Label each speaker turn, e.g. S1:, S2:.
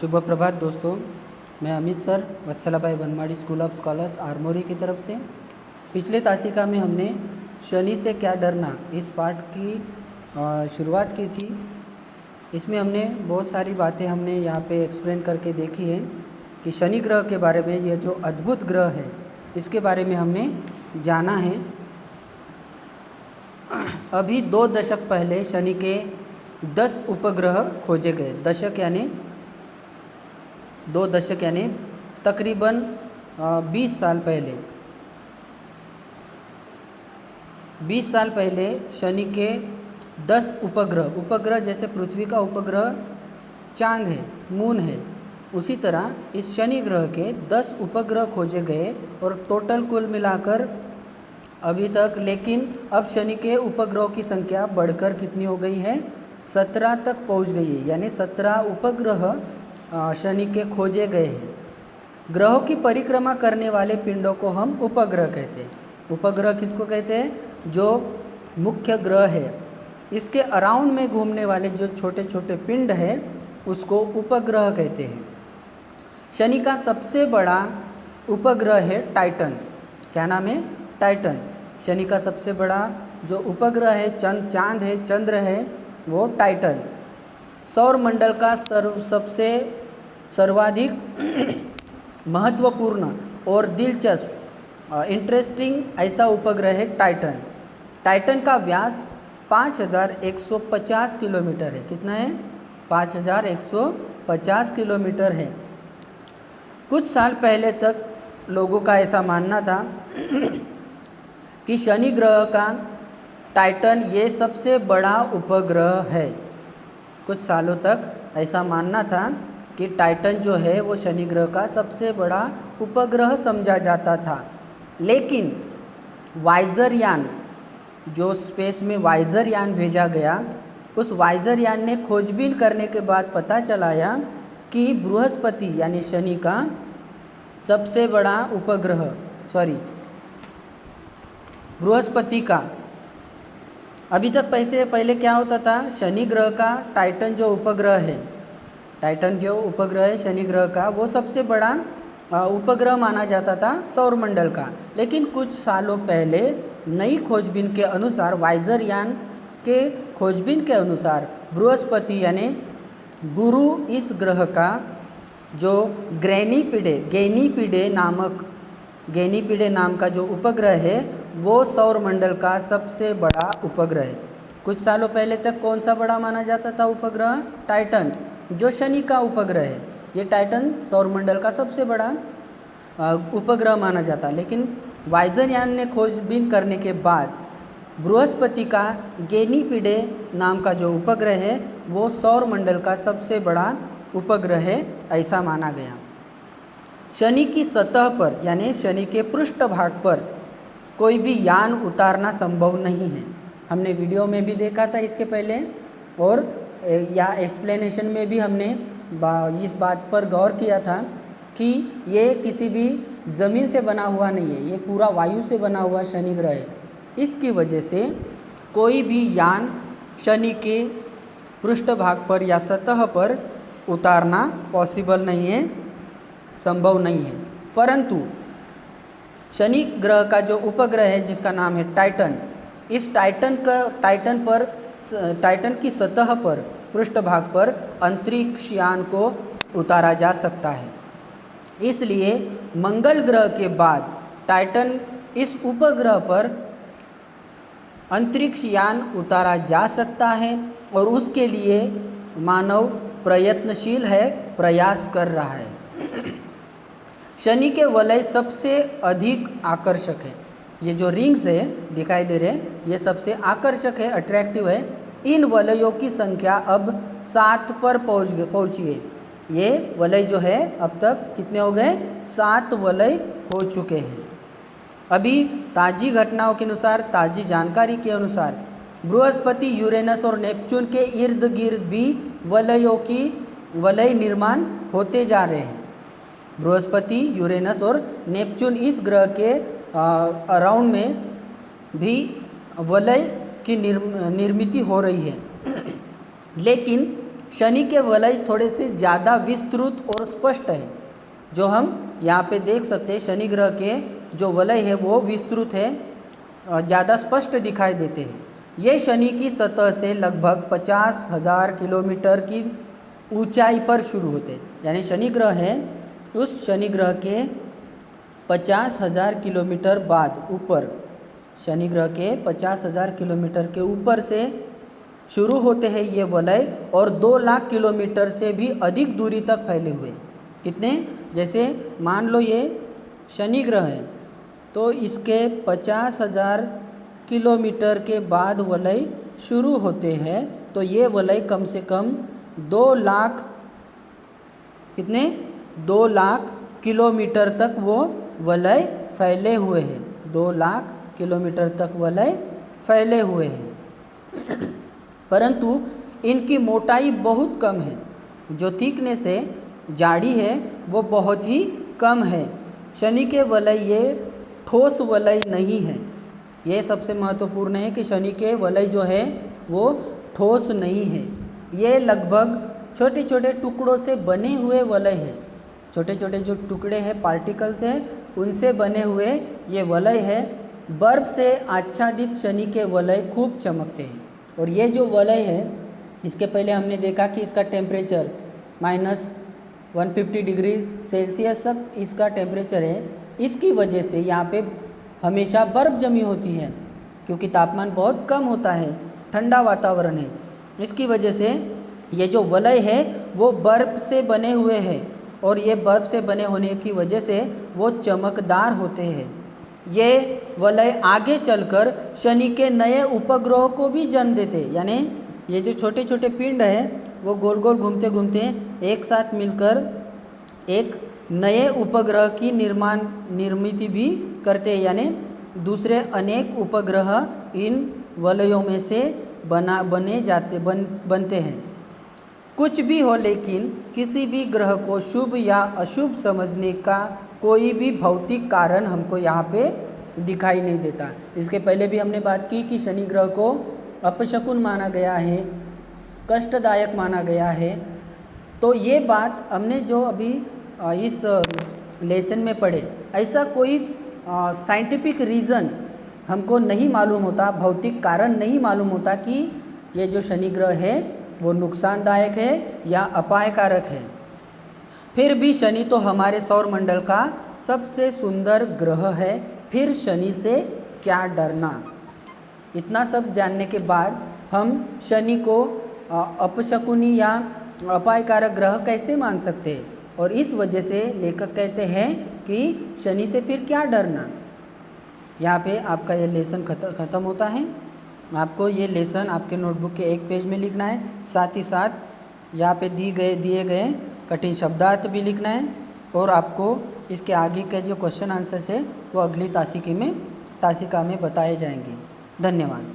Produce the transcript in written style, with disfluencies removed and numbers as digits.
S1: शुभ प्रभात दोस्तों, मैं Amit sir Vatsalabai Banmadi school of scholars Armori की तरफ से। पिछले तासिका में हमने शनि से क्या डरना इस पाठ की शुरुआत की थी। इसमें हमने बहुत सारी बातें हमने यहाँ पे एक्सप्लेन करके देखी है कि शनि ग्रह के बारे में, यह जो अद्भुत ग्रह है इसके बारे में हमने जाना है। अभी 2 दशक पहले शनि के 10 उपग्रह खोजे गए। दशक यानी 2 दशक यानी तकरीबन 20 साल पहले। 20 साल पहले शनि के 10 उपग्रह जैसे पृथ्वी का उपग्रह चांद है, मून है, उसी तरह इस शनि ग्रह के 10 उपग्रह खोजे गए और टोटल कुल मिलाकर अभी तक, लेकिन अब शनि के उपग्रहों की संख्या बढ़कर कितनी हो गई है, 17 तक पहुंच गई है। यानी 17 उपग्रह शनि के खोजे गए हैं। ग्रहों की परिक्रमा करने वाले पिंडों को हम उपग्रह कहते हैं। उपग्रह किसको कहते हैं? जो मुख्य ग्रह है इसके अराउंड में घूमने वाले जो छोटे छोटे पिंड हैं उसको उपग्रह कहते हैं। शनि का सबसे बड़ा उपग्रह है टाइटन। क्या नाम है? टाइटन। शनि का सबसे बड़ा जो उपग्रह है, चांद है, चंद्र है, वो टाइटन। सौर मंडल का सबसे सर्वाधिक महत्वपूर्ण और दिलचस्प इंटरेस्टिंग ऐसा उपग्रह है टाइटन। टाइटन का व्यास 5150 किलोमीटर है। कितना है? 5150 किलोमीटर है। कुछ साल पहले तक लोगों का ऐसा मानना था कि शनि ग्रह का टाइटन ये सबसे बड़ा उपग्रह है। कुछ सालों तक ऐसा मानना था कि टाइटन जो है वो शनि ग्रह का सबसे बड़ा उपग्रह समझा जाता था। लेकिन वाइजर यान, जो स्पेस में वाइजर यान भेजा गया, उस वाइजर यान ने खोजबीन करने के बाद पता चलाया कि बृहस्पति यानी शनि का सबसे बड़ा उपग्रह, बृहस्पति का, अभी तक पहले क्या होता था, शनि ग्रह का टाइटन जो उपग्रह है, शनि ग्रह का वो सबसे बड़ा उपग्रह माना जाता था सौर मंडल का। लेकिन कुछ सालों पहले नई खोजबीन के अनुसार, वाइजर यान के खोजबीन के अनुसार, बृहस्पति यानी गुरु इस ग्रह का जो गैनीपिडे नाम का जो उपग्रह है वो सौर मंडल का सबसे बड़ा उपग्रह है। कुछ सालों पहले तक कौन सा बड़ा माना जाता था उपग्रह? टाइटन, जो शनि का उपग्रह है। ये टाइटन सौर मंडल का सबसे बड़ा उपग्रह माना जाता। लेकिन वाइजर यान ने खोजबीन करने के बाद बृहस्पति का गैनीपिडे नाम का जो उपग्रह है वो सौर मंडल का सबसे बड़ा उपग्रह है, ऐसा माना गया। शनि की सतह पर यानी शनि के पृष्ठभाग पर कोई भी यान उतारना संभव नहीं है। हमने वीडियो में भी देखा था इसके पहले, और या एक्सप्लेनेशन में भी हमने इस बात पर गौर किया था कि ये किसी भी ज़मीन से बना हुआ नहीं है, ये पूरा वायु से बना हुआ शनि ग्रह है। इसकी वजह से कोई भी यान शनि के पृष्ठभाग पर या सतह पर उतारना पॉसिबल नहीं है, संभव नहीं है। परंतु शनि ग्रह का जो उपग्रह है जिसका नाम है टाइटन, इस टाइटन की सतह पर, पृष्ठभाग पर अंतरिक्ष यान को उतारा जा सकता है। इसलिए मंगल ग्रह के बाद टाइटन इस उपग्रह पर अंतरिक्ष यान उतारा जा सकता है और उसके लिए मानव प्रयत्नशील है, प्रयास कर रहा है। शनि के वलय सबसे अधिक आकर्षक है। ये जो रिंग्स है दिखाई दे रहे हैं, ये सबसे आकर्षक है, अट्रैक्टिव है। इन वलयों की संख्या अब 7 पर पहुंची है। ये वलय जो है अब तक कितने हो गए? 7 वलय हो चुके हैं। अभी ताज़ी घटनाओं के अनुसार, ताज़ी जानकारी के अनुसार बृहस्पति, यूरेनस और नेपच्यून के इर्द गिर्द भी वलय निर्माण होते जा रहे हैं। बृहस्पति, यूरेनस और नेपच्यून इस ग्रह के अराउंड में भी वलय की निर्मित हो रही है। लेकिन शनि के वलय थोड़े से ज़्यादा विस्तृत और स्पष्ट है। जो हम यहाँ पे देख सकते हैं शनि ग्रह के जो वलय है वो विस्तृत है, ज़्यादा स्पष्ट दिखाई देते हैं। ये शनि की सतह से लगभग 50,000 किलोमीटर की ऊंचाई पर शुरू होते हैं। यानी शनि ग्रह है, उस शनि ग्रह के 50,000 किलोमीटर बाद ऊपर, शनि ग्रह के 50,000 किलोमीटर के ऊपर से शुरू होते हैं ये वलय और 2 लाख किलोमीटर से भी अधिक दूरी तक फैले हुए। कितने? जैसे मान लो ये शनि ग्रह है तो इसके 50,000 किलोमीटर के बाद वलय शुरू होते हैं, तो ये वलय कम से कम 2 लाख, कितने? 2 लाख किलोमीटर तक वो वलय फैले हुए हैं। 2 लाख किलोमीटर तक वलय फैले हुए हैं। परंतु इनकी मोटाई बहुत कम है, जो थिकनेस है, जाड़ी है, वो बहुत ही कम है। शनि के वलय ये ठोस वलय नहीं है। ये सबसे महत्वपूर्ण है कि शनि के वलय जो है वो ठोस नहीं है। ये लगभग छोटे छोटे टुकड़ों से बने हुए वलय है। छोटे छोटे जो टुकड़े हैं, पार्टिकल्स हैं, उनसे बने हुए ये वलय है। बर्फ से आच्छादित शनि के वलय खूब चमकते हैं। और ये जो वलय है, इसके पहले हमने देखा कि इसका टेम्परेचर -150 डिग्री सेल्सियस तक इसका टेम्परेचर है। इसकी वजह से यहाँ पे हमेशा बर्फ़ जमी होती है, क्योंकि तापमान बहुत कम होता है, ठंडा वातावरण है। इसकी वजह से ये जो वलय है वो बर्फ़ से बने हुए हैं, और ये बर्फ़ से बने होने की वजह से वो चमकदार होते हैं। ये वलय आगे चलकर शनि के नए उपग्रहों को भी जन्म देते हैं। यानी ये जो छोटे छोटे पिंड हैं वो गोल गोल घूमते घूमते एक साथ मिलकर एक नए उपग्रह की निर्मित भी करते हैं। यानी दूसरे अनेक उपग्रह इन वलयों में से बनते हैं। कुछ भी हो, लेकिन किसी भी ग्रह को शुभ या अशुभ समझने का कोई भी भौतिक कारण हमको यहाँ पे दिखाई नहीं देता। इसके पहले भी हमने बात की कि शनि ग्रह को अपशकुन माना गया है, कष्टदायक माना गया है। तो ये बात हमने जो अभी इस लेसन में पढ़े, ऐसा कोई साइंटिफिक रीज़न हमको नहीं मालूम होता, भौतिक कारण नहीं मालूम होता कि ये जो शनि ग्रह है वो नुकसानदायक है या अपायकारक है। फिर भी शनि तो हमारे सौरमंडल का सबसे सुंदर ग्रह है, फिर शनि से क्या डरना। इतना सब जानने के बाद हम शनि को अपशकुनी या अपायकारक ग्रह कैसे मान सकते हैं, और इस वजह से लेखक कहते हैं कि शनि से फिर क्या डरना। यहाँ पे आपका ये लेसन ख़त्म होता है। आपको ये लेसन आपके नोटबुक के एक पेज में लिखना है, साथ ही साथ यहाँ पे दिए गए कठिन शब्दार्थ भी लिखना है, और आपको इसके आगे के जो क्वेश्चन आंसर्स है वो अगली तासिका में बताए जाएंगे। धन्यवाद।